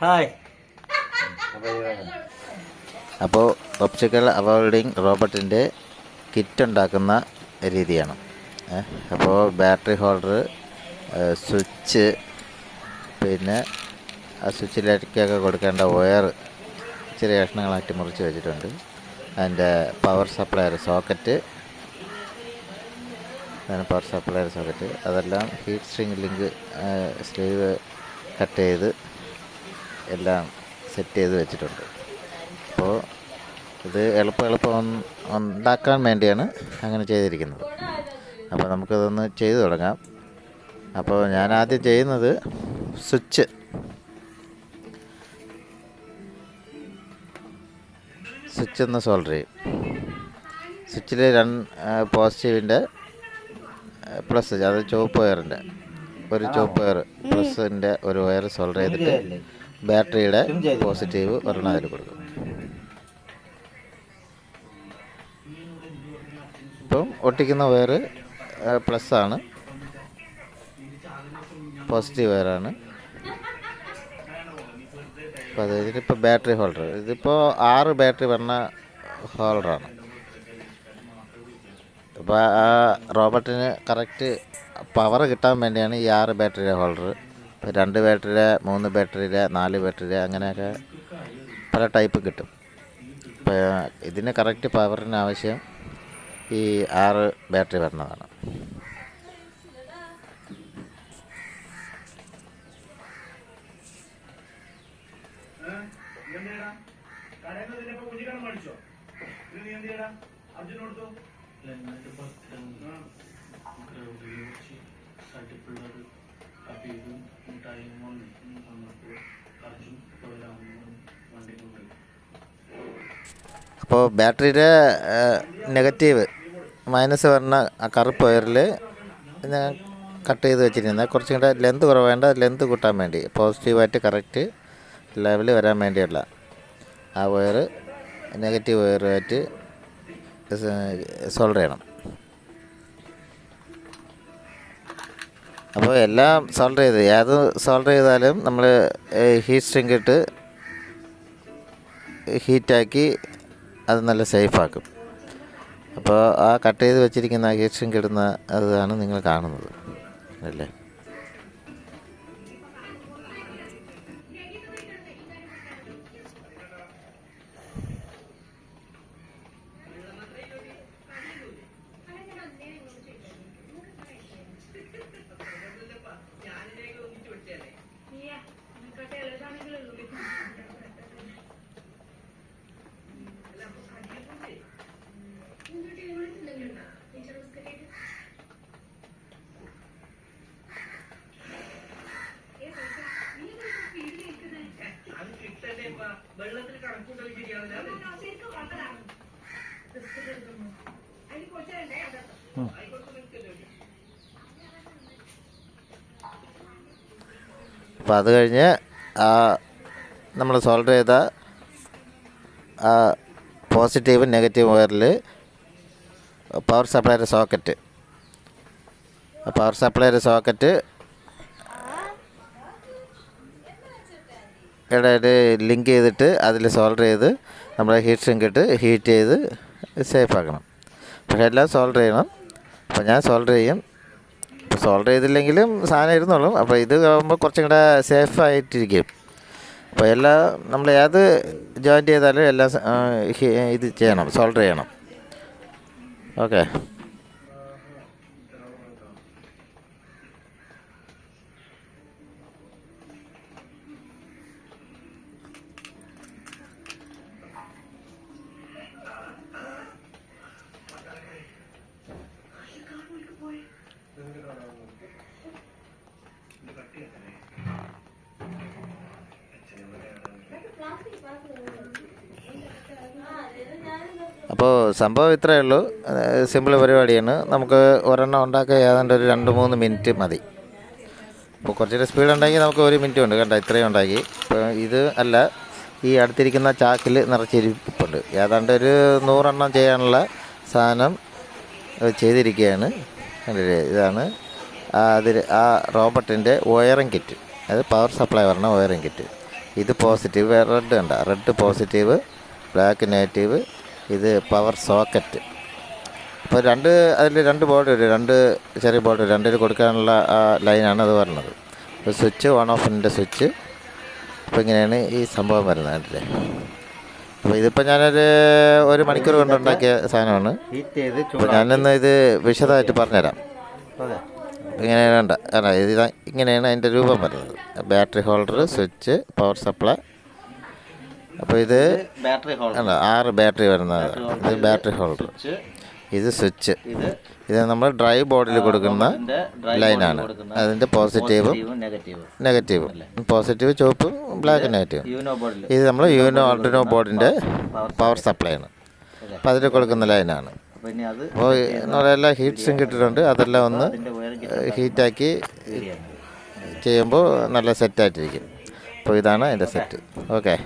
Hi. അപ്പോൾ optical avoiding റോബോട്ടിൻ്റെ kit ഉണ്ടാക്കുന്ന രീതിയാണ്. അപ്പോൾ ബാറ്ററി ഹോൾഡർ, സ്വിച്ച്, പിന്നെ ആ സ്വിച്ചിലേക്കൊക്കെ കൊടുക്കേണ്ട വയർ ചെറിയ കഷ്ണങ്ങളാക്കി മുറിച്ച് വെച്ചിട്ടുണ്ട്. അതിൻ്റെ പവർ സപ്ലയർ സോക്കറ്റ്, അതെല്ലാം heat string link sleeve cut ചെയ്ത് എല്ലാം സെറ്റ് ചെയ്ത് വെച്ചിട്ടുണ്ട്. അപ്പോൾ ഇത് എളുപ്പം ഉണ്ടാക്കാൻ വേണ്ടിയാണ് അങ്ങനെ ചെയ്തിരിക്കുന്നത്. അപ്പോൾ നമുക്കിതൊന്ന് ചെയ്തു തുടങ്ങാം. അപ്പോൾ ഞാൻ ആദ്യം ചെയ്യുന്നത് സ്വിച്ച് ഒന്ന് സോൾഡർ ചെയ്യും. സ്വിച്ചിൽ പോസിറ്റീവിൻ്റെ പ്ലസ്, അത് ചുവപ്പ് വയറിൻ്റെ ഒരു ചുവപ്പ് വയർ പ്ലസിൻ്റെ ഒരു വയർ സോൾഡർ ചെയ്തിട്ട് ബാറ്ററിയുടെ പോസിറ്റീവ് ഒരെണ്ണം അതിൽ കൊടുക്കും. ഇപ്പം ഒട്ടിക്കുന്ന വയർ പ്ലസ്സാണ്, പോസിറ്റീവ് വയറാണ്. അപ്പോൾ അത് ഇതിപ്പോൾ ബാറ്ററി ഹോൾഡർ, ഇതിപ്പോൾ 6 ബാറ്ററി വരുന്ന ഹോൾഡറാണ്. അപ്പോൾ ആ റോബോട്ടിന് കറക്റ്റ് പവർ കിട്ടാൻ വേണ്ടിയാണ് ഈ 6 ബാറ്ററിയുടെ ഹോൾഡർ. 2 ബാറ്ററിയുടെ, 3 ബാറ്ററിയുടെ, 4 ബാറ്ററിയുടെ, അങ്ങനെയൊക്കെ പല ടൈപ്പ് കിട്ടും. അപ്പോൾ ഇതിന് കറക്റ്റ് പവറിന് ആവശ്യം ഈ 6 ബാറ്ററി വരുന്നതാണ്. അപ്പോൾ ബാറ്ററിയുടെ നെഗറ്റീവ് മൈനസ് വരുന്ന ആ കറുപ്പ് വയറിൽ ഞാൻ കട്ട് ചെയ്ത് വെച്ചിരിക്കുന്നത് കുറച്ചും കൂടെ ലെന്ത് കുറവേണ്ട, ലെന്ത് കൂട്ടാൻ വേണ്ടി പോസിറ്റീവായിട്ട് കറക്റ്റ് ലെവൽ വരാൻ വേണ്ടിയുള്ള ആ വയർ നെഗറ്റീവ് വയറുമായിട്ട് സോൾഡർ ചെയ്യണം. അപ്പോൾ എല്ലാം സോൾഡർ ചെയ്ത്, ഏത് സോൾഡർ ചെയ്താലും നമ്മൾ ഹീറ്റ് സ്ട്രിങ് ഇട്ട് ഹീറ്റാക്കി അത് നല്ല സേഫാക്കും. അപ്പോൾ ആ കട്ട് ചെയ്ത് വെച്ചിരിക്കുന്ന ഹീറ്റ് സ്ട്രിങ് ഇടുന്ന അതാണ് നിങ്ങൾ കാണുന്നത് അല്ലേ. അപ്പോൾ അത് കഴിഞ്ഞ് നമ്മൾ സോൾഡർ ചെയ്ത ആ പോസിറ്റീവ് നെഗറ്റീവ് വയറിൽ പവർ സപ്ലൈയുടെ സോക്കറ്റ് ഇടയിൽ ലിങ്ക് ചെയ്തിട്ട് അതിൽ സോൾഡർ ചെയ്ത് നമ്മൾ ഹീറ്റ് സ്ട്രിങ് ഇട്ട് ഹീറ്റ് ചെയ്ത് സേഫാക്കണം. പക്ഷേ എല്ലാം സോൾഡർ ചെയ്യണം. അപ്പോൾ ഞാൻ സോൾഡർ ചെയ്യും. ഇപ്പോൾ സോൾഡർ ചെയ്തില്ലെങ്കിലും സാധനം ഇരുന്നോളും. അപ്പോൾ ഇത് ആകുമ്പോൾ കുറച്ചും കൂടെ സേഫായിട്ടിരിക്കും. അപ്പോൾ എല്ലാം നമ്മൾ ഏത് ജോയിൻ്റ് ചെയ്താലും എല്ലാം ഇത് ചെയ്യണം, സോൾഡർ ചെയ്യണം. ഓക്കെ. അപ്പോൾ സംഭവം ഇത്രയേ ഉള്ളൂ. സിമ്പിൾ പരിപാടിയാണ്. നമുക്ക് ഒരെണ്ണം ഉണ്ടാക്കാൻ ഏതാണ്ട് ഒരു 2-3 മിനിറ്റ് മതി. അപ്പോൾ കുറച്ചുകൂടെ സ്പീഡ് ഉണ്ടെങ്കിൽ നമുക്ക് 1 മിനിറ്റ് ഉണ്ട്. കണ്ട ഇത്രയും ഉണ്ടാക്കി. ഇപ്പോൾ ഇത് അല്ല, ഈ അടുത്തിരിക്കുന്ന ചാക്കിൽ നിറച്ചിരിപ്പുണ്ട്. ഏതാണ്ട് ഒരു 100 എണ്ണം ചെയ്യാനുള്ള സാധനം ചെയ്തിരിക്കുകയാണ്. കണ്ടില്ലേ, ഇതാണ് അതിൽ ആ റോബോട്ടിൻ്റെ വയറിംഗ് കിറ്റ്. അത് പവർ സപ്ലൈ പറഞ്ഞ വയറിംഗ് കിറ്റ്. ഇത് പോസിറ്റീവ്, റെഡ് കണ്ട, റെഡ് പോസിറ്റീവ്, ബ്ലാക്ക് നെഗറ്റീവ്. ഇത് പവർ സോക്കറ്റ്. അപ്പോൾ അതിൽ രണ്ട് ബോർഡ് വരും, രണ്ട് ചെറിയ ബോർഡ്, രണ്ടിൽ കൊടുക്കാനുള്ള ആ ലൈനാണ് അത് പറഞ്ഞത്. അപ്പോൾ സ്വിച്ച്, ഓൺ ഓഫിൻ്റെ സ്വിച്ച്. അപ്പോൾ ഇങ്ങനെയാണ് ഈ സംഭവം വരുന്നത്, കണ്ടില്ലേ? അപ്പോൾ ഇതിപ്പോൾ ഒരു മണിക്കൂർ കൊണ്ടുണ്ടാക്കിയ സാധനമാണ്. അപ്പോൾ ഞാനൊന്ന് ഇത് വിശദമായിട്ട് പറഞ്ഞുതരാം. ഇങ്ങനെയാണ് അല്ല, ഇങ്ങനെയാണ് അതിൻ്റെ രൂപം വരുന്നത്. Battery holder, switch, power supply. അപ്പോൾ ഇത് 6 ബാറ്ററി വരുന്നത്. ഇത് ബാറ്ററി ഹോൾഡർ, ഇത് സ്വിച്ച്. ഇത് നമ്മൾ ഡ്രൈ ബോർഡിൽ കൊടുക്കുന്ന ലൈനാണ്. അതിൻ്റെ പോസിറ്റീവും നെഗറ്റീവും. പോസിറ്റീവ് ചുവപ്പും ബ്ലാക്ക് നെഗറ്റീവും. ഇത് നമ്മൾ യൂനോ ആർഡിനോ ബോർഡിൻ്റെ പവർ സപ്ലൈ ആണ്. അപ്പോൾ അതിൽ കൊടുക്കുന്ന ലൈനാണ്. അപ്പോൾ നമ്മളെല്ലാം ഹീറ്റ് സിങ്ക് ഇട്ടിട്ടുണ്ട്. അതെല്ലാം ഒന്ന് ഹീറ്റാക്കി ചെയ്യുമ്പോൾ നല്ല സെറ്റായിട്ടിരിക്കും. അപ്പോൾ ഇതാണ് അതിൻ്റെ സെറ്റ്. ഓക്കെ.